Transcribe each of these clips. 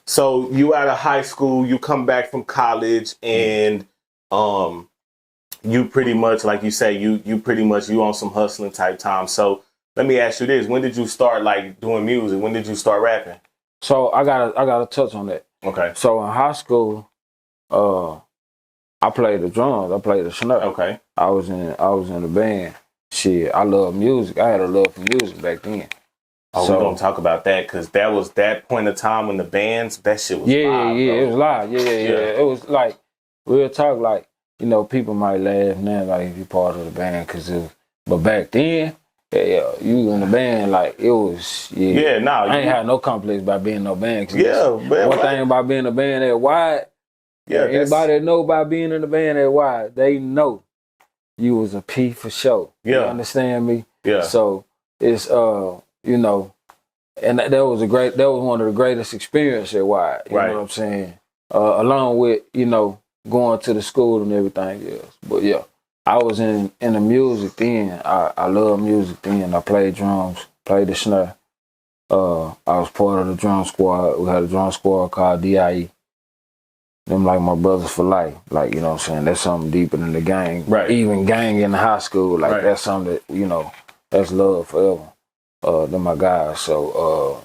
So you out of high school, you come back from college, and you pretty much, like you say, you pretty much you on some hustling type time. So let me ask you this: when did you start like doing music? When did you start rapping? So I gotta touch on that. Okay. So in high school, I played the drums. I played the snare. Okay. I was in the band. Shit, I love music. I had a love for music back then. Oh, so, we're gonna talk about that because that was that point of time when the bands, that shit was live, it was live. Yeah. It was like real talk. Like, you know, people might laugh now, like if you part of the band, but back then, yeah, you in the band, like it was. I ain't had no complex about being no band. Man, one thing about being a band that wide. Yeah, anybody that know about being in the band that wide, they know you was a P for sure. Yeah, you understand me? Yeah. So it's you know, and that was one of the greatest experiences at wide. You know what I'm saying? Along with, you know, going to the school and everything else. But yeah, I was in the music then. I love music then. I played drums, played the snare. I was part of the drum squad. We had a drum squad called DIE. Them like my brothers for life. Like, you know what I'm saying? That's something deeper than the gang. Right. Even gang in the high school. Like that's something that, you know, that's love forever. They're my guys. So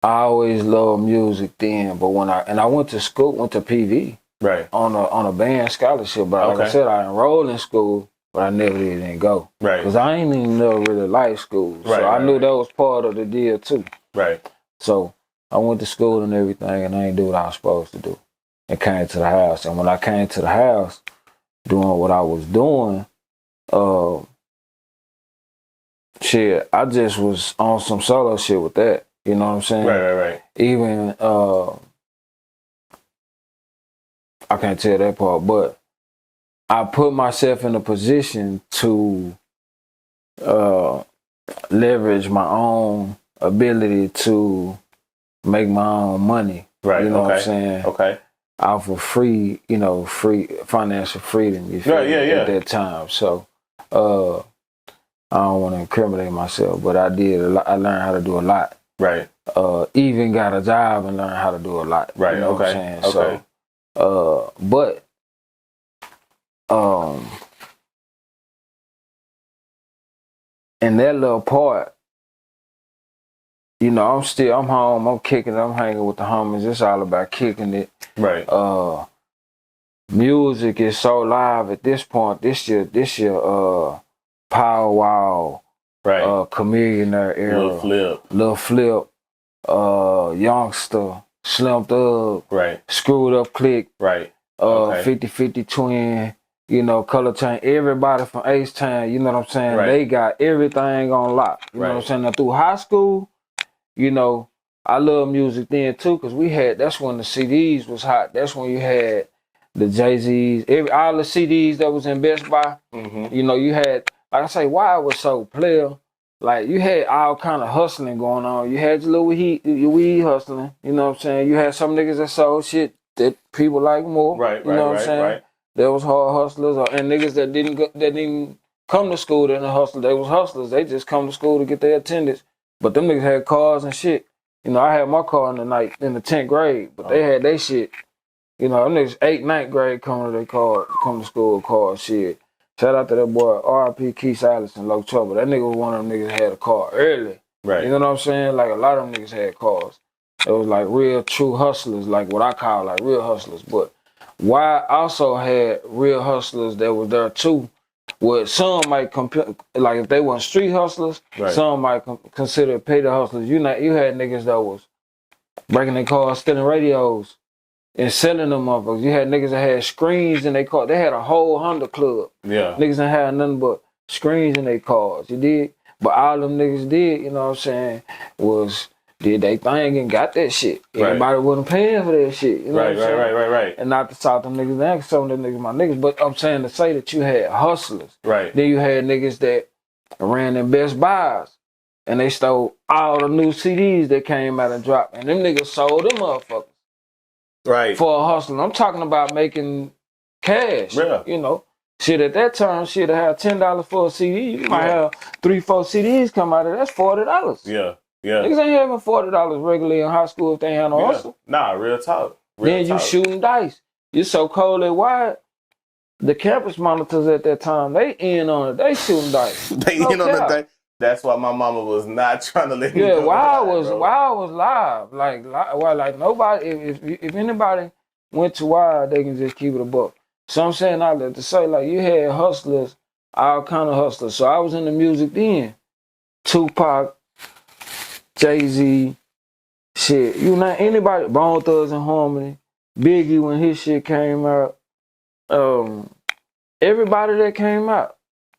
I always loved music then, but I went to school, went to PV. Right. On a band scholarship. But like I said, I enrolled in school, but I never didn't go. Right. Because I ain't even never really liked school. So I knew that was part of the deal too. Right. So I went to school and everything, and I ain't do what I was supposed to do. And came to the house. And when I came to the house, doing what I was doing, shit, I just was on some solo shit with that. You know what I'm saying? Right. Even, I can't tell that part, but I put myself in a position to leverage my own ability to make my own money. Right. You know what I'm saying? Okay. Off of free financial freedom. You feel me? At that time. So I don't want to incriminate myself, but I did a lot. I learned how to do a lot. Right. Even got a job and learned how to do a lot. Right. You know what I'm saying? Okay. So but in that little part, you know, I'm home, I'm kicking it, I'm hanging with the homies. It's all about kicking it. Right. Music is so live at this point. This year, Power Wow, right. Chameleonaire era, Lil Flip, Youngster, Slim Thug, right. Screwed Up Click, right. 50-50 Twin, you know, Color Chain, everybody from H-Town, you know what I'm saying? Right. They got everything on lock. You know what I'm saying? Now through high school, you know, I love music then too, because that's when the CDs was hot. That's when you had the Jay-Z's, all the CDs that was in Best Buy. Mm-hmm. You know, you had, like I say, why it was so player. Like, you had all kind of hustling going on. You had your weed hustling, you know what I'm saying? You had some niggas that sold shit that people like more. Right, you know what I'm saying? Right. There was hard hustlers, and niggas that didn't come to school didn't hustle. They was hustlers. They just come to school to get their attendance. But them niggas had cars and shit. You know, I had my car in the 10th grade, but they had their shit. You know, them niggas 8th, 9th grade come to school with cars, shit. Shout out to that boy, R.I.P. Keith Silas in Low Trouble. That nigga was one of them niggas that had a car early. Right. You know what I'm saying? Like, a lot of them niggas had cars. It was like real true hustlers, like what I call like real hustlers. But why I also had real hustlers that was there too. What some might like if they weren't street hustlers, some might consider petty hustlers. You had niggas that was breaking their cars, stealing radios, and selling them motherfuckers. You had niggas that had screens in their car. They had a whole Honda club. Yeah. Niggas that had nothing but screens in their cars. You did? But all them niggas did, you know what I'm saying, was did they thing and got that shit. Everybody wasn't paying for that shit. You know what I'm saying? Right. And not to talk them niggas down, because some of them niggas my niggas, but I'm saying to say that you had hustlers. Right. Then you had niggas that ran in Best Buys, and they stole all the new CDs that came out and dropped, and them niggas sold them motherfuckers. Right. For a hustler. I'm talking about making cash. Yeah. You know. Shit, at that time, shit, I had $10 for a CD. You might have 3-4 CDs come out of that. That's $40. Yeah. Yeah. Niggas ain't having $40 regularly in high school if they ain't had no hustle. Nah, real talk. Real then talk. You shooting dice. You so cold and wide. The campus monitors at that time, they in on it. They shooting dice. They in on the day. That's why my mama was not trying to let me go. While I was live, like nobody. If anybody went to Wild, they can just keep it a buck. So I'm saying all that to say, like, you had hustlers, all kind of hustlers. So I was in the music then. Tupac, Jay-Z, shit. You know anybody? Bone Thugs and Harmony, Biggie when his shit came out. Everybody that came out.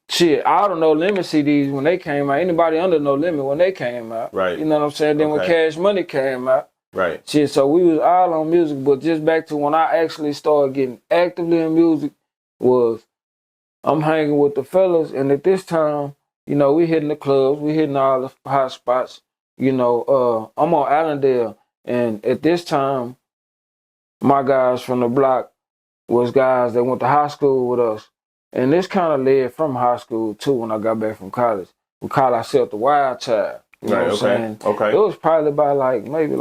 Shit, all the No Limit CDs when they came out. Anybody under No Limit when they came out. Right. You know what I'm saying? Then when Cash Money came out. Right. Shit, so we was all on music, but just back to when I actually started getting actively in music was I'm hanging with the fellas, and at this time, you know, we hitting the clubs, we hitting all the hot spots. You know, I'm on Allendale, and at this time, my guys from the block was guys that went to high school with us. And this kind of led from high school, too, when I got back from college. We call ourselves the Wild Child. You know what I'm saying? Okay. It was probably about maybe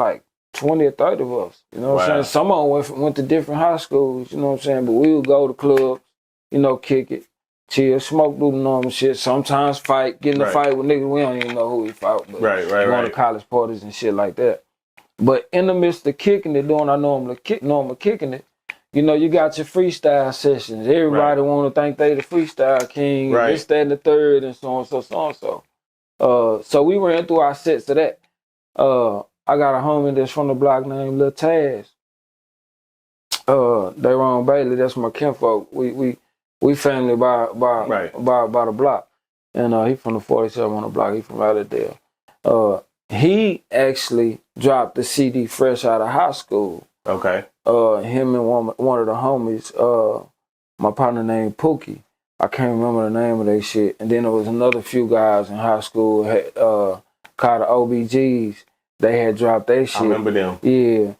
20 or 30 of us. You know what I'm saying? Some of them went to different high schools, you know what I'm saying? But we would go to clubs, you know, kick it, chill, smoke, do the normal shit. Sometimes fight, get in a fight with niggas. We don't even know who we fought. But going to college parties and shit like that. But in the midst of kicking it, doing our normal kicking it, you know, you got your freestyle sessions. Everybody want to think they the freestyle king, this, that, and the third, and so on, so. So we ran through our sets of that. I got a homie that's from the block named Lil Taz. They were on Bailey. That's my kinfolk. We family by the block, and he from the 47 on the block. He from Allendale. He actually dropped the CD fresh out of high school. Okay. Him and one of the homies, my partner named Pookie. I can't remember the name of that shit. And then there was another few guys in high school called the OBGs. They had dropped their shit. I remember them. Yeah.